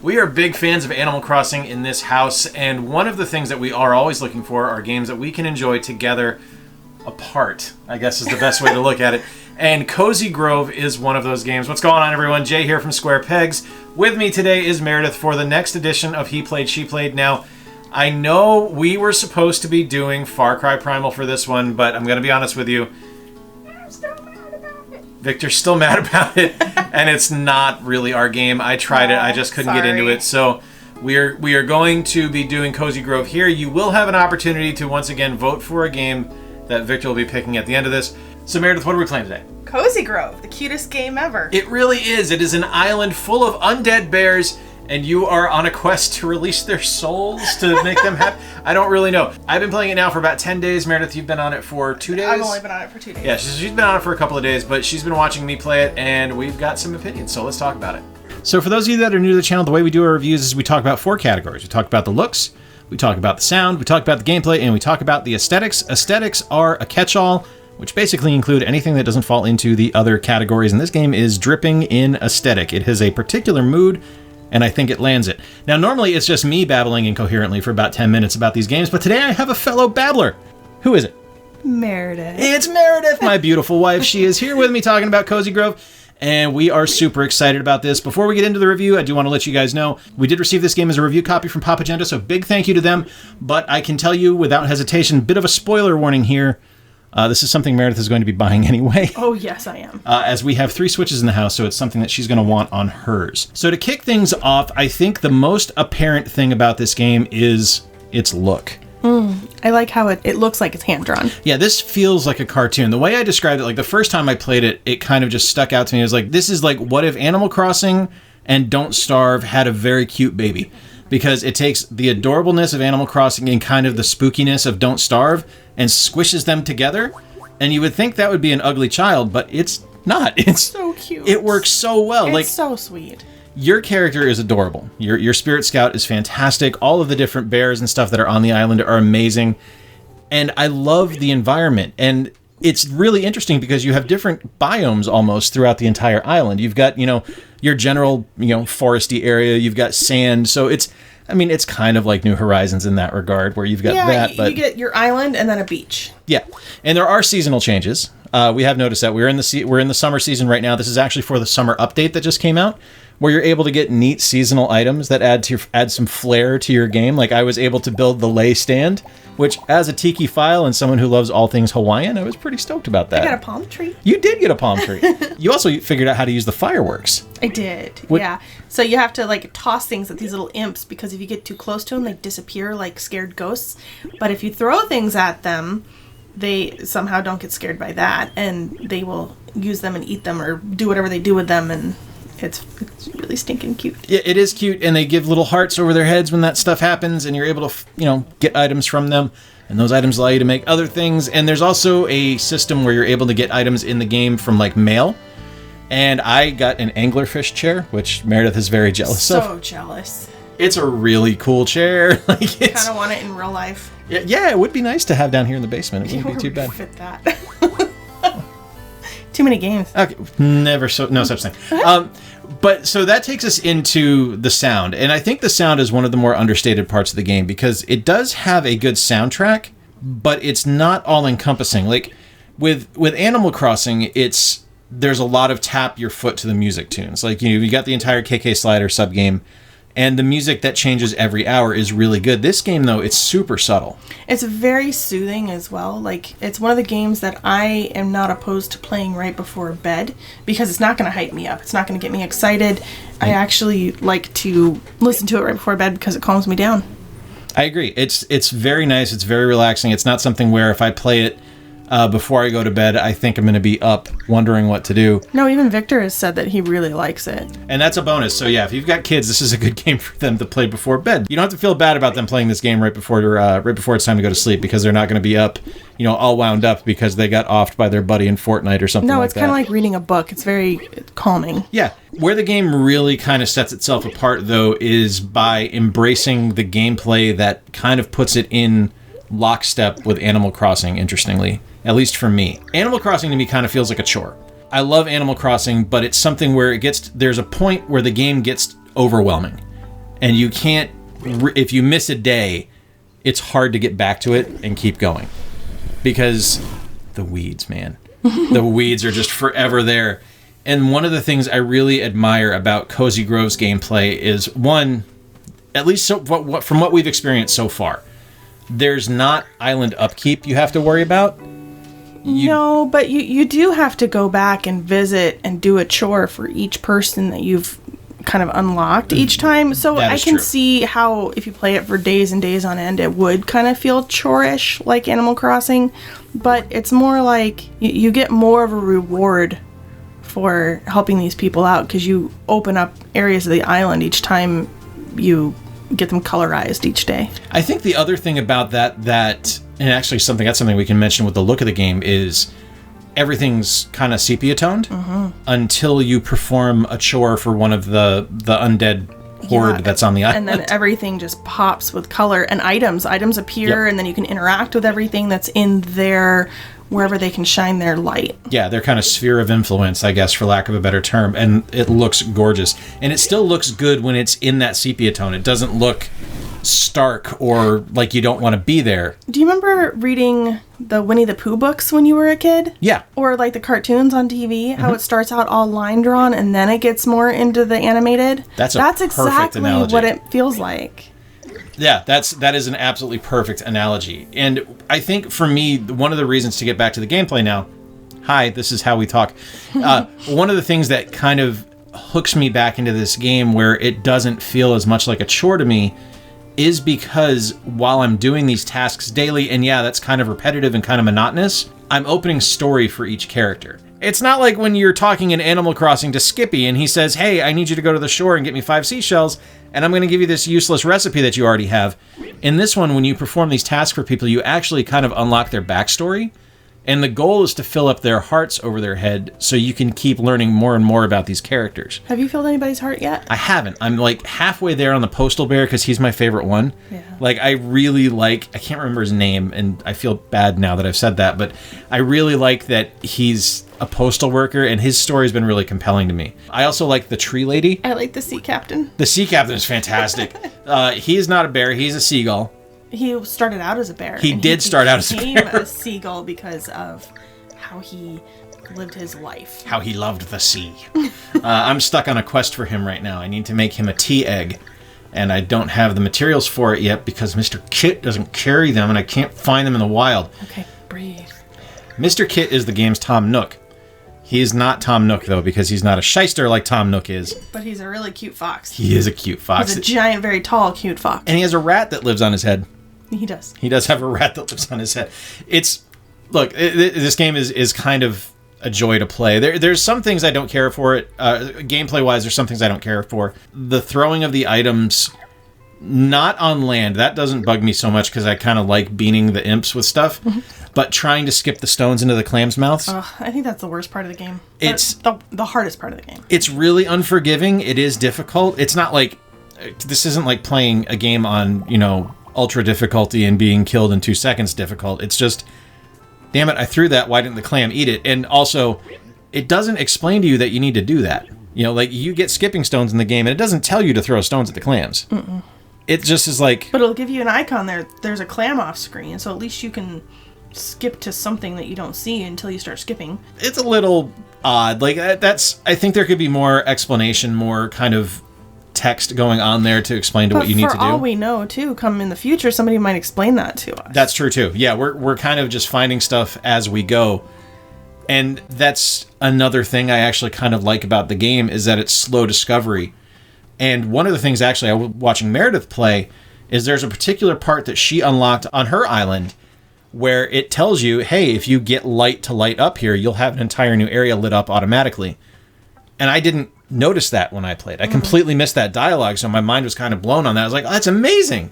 We are big fans of Animal Crossing in this house, and one of the things that we are always looking for are games that we can enjoy together apart, I guess is the best way to look at it. And Cozy Grove is one of those games. What's going on, everyone? Jay here from Square Pegs. With me today is Meridith for the next edition of He Played, She Played. Now, I know we were supposed to be doing Far Cry Primal for this one, but I'm going to be honest with you. I'm still mad about it. Victor's still mad about it, and it's not really our game. I tried it. I just couldn't get into it. So we are going to be doing Cozy Grove here. You will have an opportunity to once again vote for a game that Victor will be picking at the end of this. So Meredith, what are we playing today? Cozy Grove, the cutest game ever. It really is. It is an island full of undead bears, and you are on a quest to release their souls to make them happy. I don't really know. I've been playing it now for about 10 days. Meredith, you've been on it for 2 days? I've only been on it for 2 days. Yeah, she's been on it for a couple of days, but she's been watching me play it, and we've got some opinions, so let's talk about it. So for those of you that are new to the channel, the way we do our reviews is we talk about 4 categories. We talk about the looks, we talk about the sound, we talk about the gameplay, and we talk about the aesthetics. Aesthetics are a catch-all, which basically include anything that doesn't fall into the other categories, and this game is dripping in aesthetic. It has a particular mood, and I think it lands it. Now, normally it's just me babbling incoherently for about 10 minutes about these games, but today I have a fellow babbler. Who is it? Meredith. It's Meredith, my beautiful wife. She is here with me talking about Cozy Grove, and we are super excited about this. Before we get into the review, I do want to let you guys know we did receive this game as a review copy from Pop Agenda, so big thank you to them. But I can tell you without hesitation, bit of a spoiler warning here. This is something Meredith is going to be buying anyway. Oh, yes, I am. As we have 3 Switches in the house, so it's something that she's going to want on hers. So to kick things off, I think the most apparent thing about this game is its look. I like how it looks like it's hand-drawn. Yeah, this feels like a cartoon. The way I described it, like the first time I played it, it kind of just stuck out to me. It was like, this is like, what if Animal Crossing and Don't Starve had a very cute baby? Because it takes the adorableness of Animal Crossing and kind of the spookiness of Don't Starve and squishes them together. And you would think that would be an ugly child, but it's not. It's so cute. It works so well. It's so sweet. Your character is adorable. Your Spirit Scout is fantastic. All of the different bears and stuff that are on the island are amazing. And I love the environment. And it's really interesting because you have different biomes almost throughout the entire island. You've got, your general, foresty area. You've got sand. So it's kind of like New Horizons in that regard, where you've got that. But you get your island and then a beach. Yeah, and there are seasonal changes. We have noticed that we're in the summer season right now. This is actually for the summer update that just came out, where you're able to get neat seasonal items that add some flair to your game. Like I was able to build the lei stand, which as a tiki file and someone who loves all things Hawaiian, I was pretty stoked about that. I got a palm tree. You did get a palm tree. You also figured out how to use the fireworks. I did, yeah. So you have to toss things at these little imps, because if you get too close to them, they disappear like scared ghosts. But if you throw things at them, they somehow don't get scared by that, and they will use them and eat them or do whatever they do with them, and it's really stinking cute. Yeah, it is cute, and they give little hearts over their heads when that stuff happens, and you're able to, get items from them, and those items allow you to make other things. And there's also a system where you're able to get items in the game from mail. And I got an anglerfish chair, which Meredith is very jealous of. So jealous. It's a really cool chair. I kind of want it in real life. Yeah, it would be nice to have down here in the basement. It wouldn't be too bad. Fit that. Too many games. Okay, no such thing. But so that takes us into the sound, and I think the sound is one of the more understated parts of the game, because it does have a good soundtrack, but it's not all encompassing. Like with Animal Crossing, there's a lot of tap your foot to the music tunes. Like you got the entire KK Slider subgame, and the music that changes every hour is really good. This game, though, it's super subtle. It's very soothing as well. It's one of the games that I am not opposed to playing right before bed, because it's not going to hype me up. It's not going to get me excited. I actually like to listen to it right before bed because it calms me down. I agree. It's very nice. It's very relaxing. It's not something where if I play it before I go to bed, I think I'm going to be up wondering what to do. No, even Victor has said that he really likes it. And that's a bonus. So yeah, if you've got kids, this is a good game for them to play before bed. You don't have to feel bad about them playing this game right before it's time to go to sleep, because they're not going to be up, all wound up because they got offed by their buddy in Fortnite or something like that. No, it's kind of like reading a book. It's very calming. Yeah. Where the game really kind of sets itself apart, though, is by embracing the gameplay that kind of puts it in lockstep with Animal Crossing, interestingly. At least for me. Animal Crossing to me kind of feels like a chore. I love Animal Crossing, but it's something where there's a point where the game gets overwhelming. and you can't. If you miss a day, it's hard to get back to it and keep going because the weeds, man. The weeds are just forever there. And one of the things I really admire about Cozy Grove's gameplay is, one, at least from what we've experienced so far, there's not island upkeep you have to worry about. No, but you do have to go back and visit and do a chore for each person that you've kind of unlocked each time. So I can see how if you play it for days and days on end, it would kind of feel chore-ish like Animal Crossing. But it's more like you get more of a reward for helping these people out because you open up areas of the island each time you get them colorized each day. I think the other thing about that and actually that's something we can mention with the look of the game is everything's kind of sepia toned until you perform a chore for one of the undead horde that's on the island. And then everything just pops with color and items appear, and then you can interact with everything that's in there wherever they can shine their light. Yeah, their kind of sphere of influence, I guess, for lack of a better term. And it looks gorgeous. And it still looks good when it's in that sepia tone. It doesn't look stark or like you don't want to be there. Do you remember reading the Winnie the Pooh books when you were a kid? Yeah. Or like the cartoons on TV, how it starts out all line drawn and then it gets more into the animated? That's exactly analogy. What it feels like. Yeah, that is an absolutely perfect analogy. And I think for me, one of the reasons to get back to the gameplay now, hi, this is how we talk. One of the things that kind of hooks me back into this game where it doesn't feel as much like a chore to me is because while I'm doing these tasks daily, and yeah, that's kind of repetitive and kind of monotonous, I'm opening story for each character. It's not like when you're talking in Animal Crossing to Skippy and he says, hey, I need you to go to the shore and get me 5 seashells, and I'm going to give you this useless recipe that you already have. In this one, when you perform these tasks for people, you actually kind of unlock their backstory, and the goal is to fill up their hearts over their head so you can keep learning more and more about these characters. Have you filled anybody's heart yet? I haven't. I'm like halfway there on the Postal Bear because he's my favorite one. Yeah. Like I can't remember his name, and I feel bad now that I've said that, but I really like that he's a postal worker and his story's been really compelling to me. I also like the tree lady. I like the sea captain. The sea captain is fantastic. He is not a bear. He's a seagull. He started out as a bear. He did start out as a bear. He became a seagull because of how he lived his life. How he loved the sea. I'm stuck on a quest for him right now. I need to make him a tea egg, and I don't have the materials for it yet because Mr. Kit doesn't carry them, and I can't find them in the wild. Okay, breathe. Mr. Kit is the game's Tom Nook. He is not Tom Nook, though, because he's not a shyster like Tom Nook is. But he's a really cute fox. He is a cute fox. He's a giant, very tall, cute fox. And he has a rat that lives on his head. He does. He does have a rat that lives on his head. This game is kind of a joy to play. There's some things I don't care for it. Gameplay-wise, there's some things I don't care for. The throwing of the items, not on land, that doesn't bug me so much because I kind of like beaning the imps with stuff. But trying to skip the stones into the clams' mouths. I think that's the worst part of the game. It's the hardest part of the game. It's really unforgiving. It is difficult. It's not like... This isn't like playing a game on, ultra difficulty and being killed in 2 seconds difficult. It's just, damn it, I threw that. Why didn't the clam eat it? And also, it doesn't explain to you that you need to do that. Like you get skipping stones in the game and it doesn't tell you to throw stones at the clams. Mm-mm. It just is like... But it'll give you an icon there. There's a clam off screen, so at least you can skip to something that you don't see until you start skipping. It's a little odd. Like I think there could be more explanation, more kind of text going on there to explain what you need to do. For all we know, too, come in the future, somebody might explain that to us. That's true, too. Yeah, we're kind of just finding stuff as we go. And that's another thing I actually kind of like about the game is that it's slow discovery. And one of the things, actually, I was watching Meridith play, is there's a particular part that she unlocked on her island where it tells you, hey, if you get light to light up here, you'll have an entire new area lit up automatically. And I didn't notice that when I played. I completely missed that dialogue, so my mind was kind of blown on that. I was like, oh, that's amazing.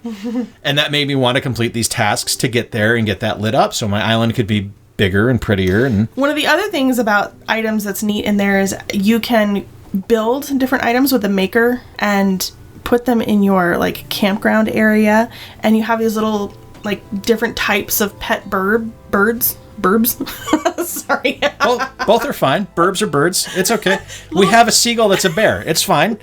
And that made me want to complete these tasks to get there and get that lit up so my island could be bigger and prettier. And one of the other things about items that's neat in there is you can build different items with a maker and put them in your campground area, and you have these little different types of pet birds. Sorry. Well, both are fine. Burbs are birds. It's okay. We have a seagull that's a bear. It's fine.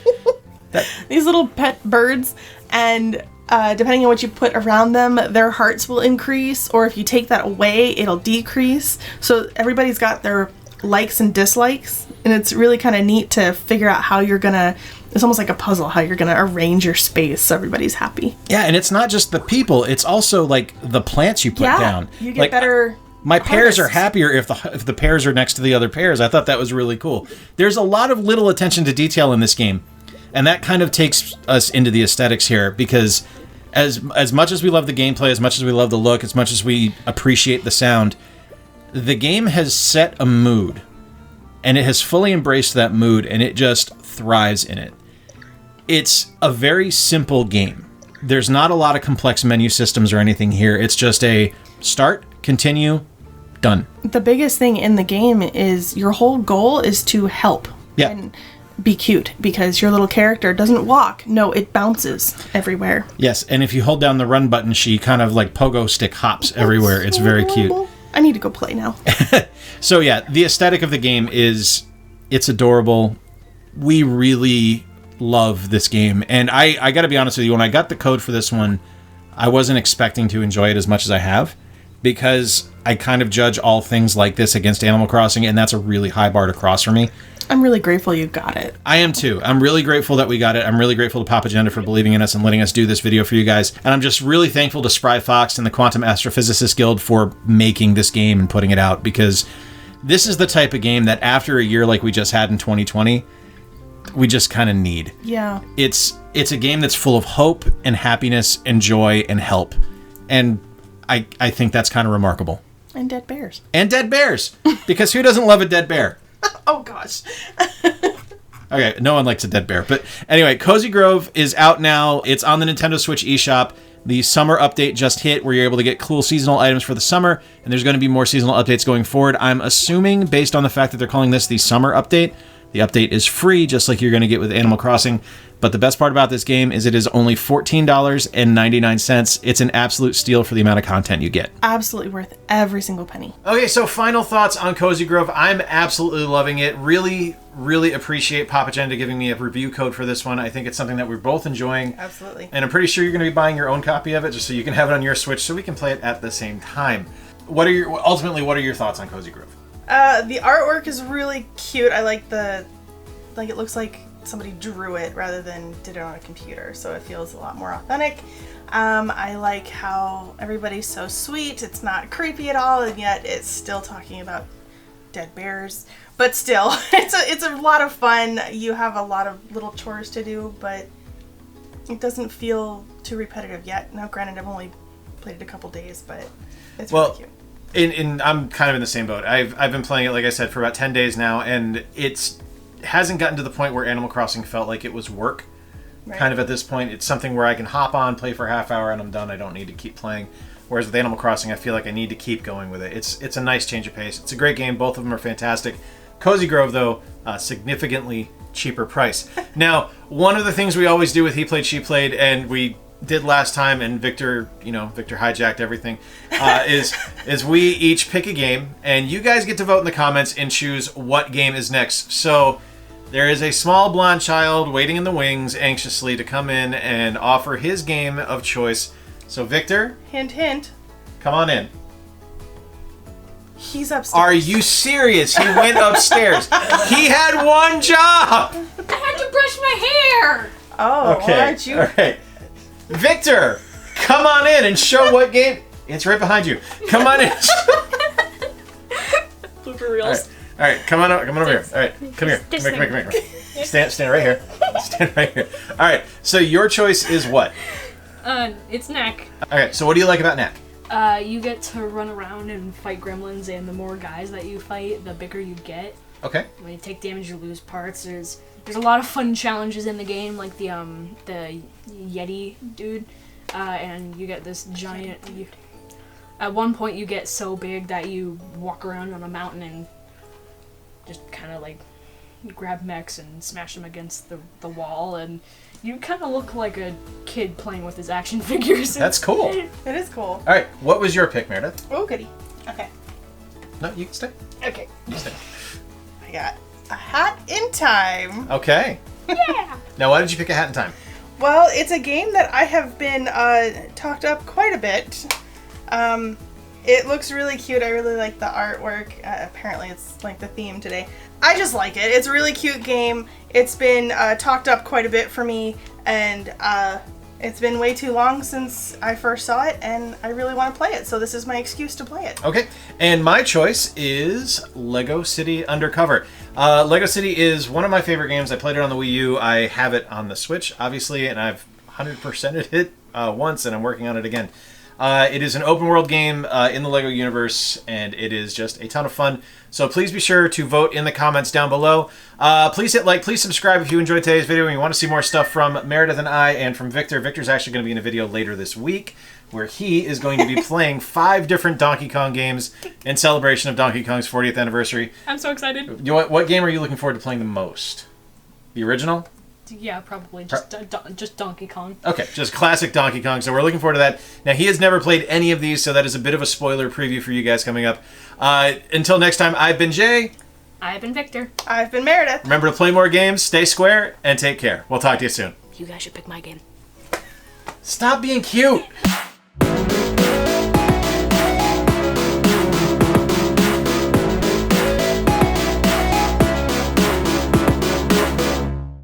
these little pet birds, and depending on what you put around them, their hearts will increase, or if you take that away, it'll decrease. So everybody's got their likes and dislikes, and it's really kind of neat to figure out how you're gonna, it's almost like a puzzle, how you're gonna arrange your space so everybody's happy. Yeah, and it's not just the people, it's also like the plants you put down. You get like, better. My pears are happier if the pears are next to the other pears. I thought that was really cool. There's a lot of little attention to detail in this game, and that kind of takes us into the aesthetics here, because as much as we love the gameplay, as much as we love the look, as much as we appreciate the sound, the game has set a mood, and it has fully embraced that mood, and it just thrives in it. It's a very simple game. There's not a lot of complex menu systems or anything here. It's just a start, continue, done. The biggest thing in the game is your whole goal is to help. Yeah. And be cute, because your little character doesn't walk. No, it bounces everywhere. Yes, and if you hold down the run button, she kind of like pogo stick hops everywhere. It's very cute. I need to go play now. So yeah, the aesthetic of the game it's adorable. We really love this game. And I got to be honest with you, when I got the code for this one, I wasn't expecting to enjoy it as much as I have, because I kind of judge all things like this against Animal Crossing, and that's a really high bar to cross for me. I'm really grateful you got it. I am too. I'm really grateful that we got it. I'm really grateful to Pop Agenda for believing in us and letting us do this video for you guys. And I'm just really thankful to Spry Fox and the Quantum Astrophysicists Guild for making this game and putting it out, because this is the type of game that after a year like we just had in 2020, we just kind of need. Yeah. It's a game that's full of hope and happiness and joy and help. And I think that's kind of remarkable. And dead bears. And dead bears. Because who doesn't love a dead bear? Oh, gosh. Okay, no one likes a dead bear. But anyway, Cozy Grove is out now. It's on the Nintendo Switch eShop. The summer update just hit, where you're able to get cool seasonal items for the summer, and there's going to be more seasonal updates going forward. I'm assuming, based on the fact that they're calling this the summer update, the update is free, just like you're going to get with Animal Crossing. But the best part about this game is it is only $14.99. It's an absolute steal for the amount of content you get. Absolutely worth every single penny. Okay, so final thoughts on Cozy Grove. I'm absolutely loving it. Really, really appreciate Pop Agenda giving me a review code for this one. I think it's something that we're both enjoying. Absolutely. And I'm pretty sure you're going to be buying your own copy of it, just so you can have it on your Switch, so we can play it at the same time. What are your thoughts on Cozy Grove? The artwork is really cute. I like it looks like somebody drew it rather than did it on a computer, so it feels a lot more authentic. I like how everybody's so sweet. It's not creepy at all, and yet it's still talking about dead bears. But still, it's a lot of fun. You have a lot of little chores to do, but it doesn't feel too repetitive yet. Now, granted, I've only played it a couple days, but it's really cute. And I'm kind of in the same boat. I've been playing it, like I said, for about 10 days now, and it hasn't gotten to the point where Animal Crossing felt like it was work. Right. Kind of at this point, it's something where I can hop on, play for a half hour, and I'm done. I don't need to keep playing. Whereas with Animal Crossing, I feel like I need to keep going with it. It's a nice change of pace. It's a great game. Both of them are fantastic. Cozy Grove, though, significantly cheaper price. Now, one of the things we always do with He Played, She Played, and we did last time, and Victor hijacked everything, is we each pick a game, and you guys get to vote in the comments and choose what game is next. So there is a small blonde child waiting in the wings anxiously to come in and offer his game of choice. So Victor, hint, hint, come on in. He's upstairs. Are you serious? He went upstairs. He had one job. I had to brush my hair. Oh, okay. Well, aren't you? All right. Victor, come on in and show what game. It's right behind you. Come on in. Blooper reels. All right, come on over here. All right, come here. Come here. Stand right here. Stand right here. All right, so your choice is what? It's Knack. Okay, so what do you like about Knack? You get to run around and fight gremlins, and the more guys that you fight, the bigger you get. Okay. When you take damage, you lose parts. There's a lot of fun challenges in the game, like the Yeti dude, and you get this giant. At one point, you get so big that you walk around on a mountain and just kind of like grab mechs and smash them against the wall, and you kind of look like a kid playing with his action figures. That's cool. It is cool. All right, what was your pick, Meredith? Oh, goody. Okay. No, you can stay. Okay. You stay. I got a hat in time. Okay. Yeah. Now, why did you pick A Hat in Time? Well, it's a game that I have been talked up quite a bit. It looks really cute. I really like the artwork. Apparently, it's like the theme today. I just like it. It's a really cute game. It's been talked up quite a bit for me, and it's been way too long since I first saw it, and I really want to play it, so this is my excuse to play it. Okay, and my choice is Lego City Undercover. Lego City is one of my favorite games. I played it on the Wii U. I have it on the Switch, obviously, and I've 100%ed it once, and I'm working on it again. It is an open world game in the LEGO universe, and it is just a ton of fun. So please be sure to vote in the comments down below. Please hit like, please subscribe if you enjoyed today's video and you want to see more stuff from Meredith and I and from Victor. Victor's actually going to be in a video later this week where he is going to be playing 5 different Donkey Kong games in celebration of Donkey Kong's 40th anniversary. I'm so excited. What game are you looking forward to playing the most? The original? Yeah, probably. Just Donkey Kong. Okay, just classic Donkey Kong. So we're looking forward to that. Now, he has never played any of these, so that is a bit of a spoiler preview for you guys coming up. Until next time, I've been Jay. I've been Victor. I've been Meredith. Remember to play more games, stay square, and take care. We'll talk to you soon. You guys should pick my game. Stop being cute.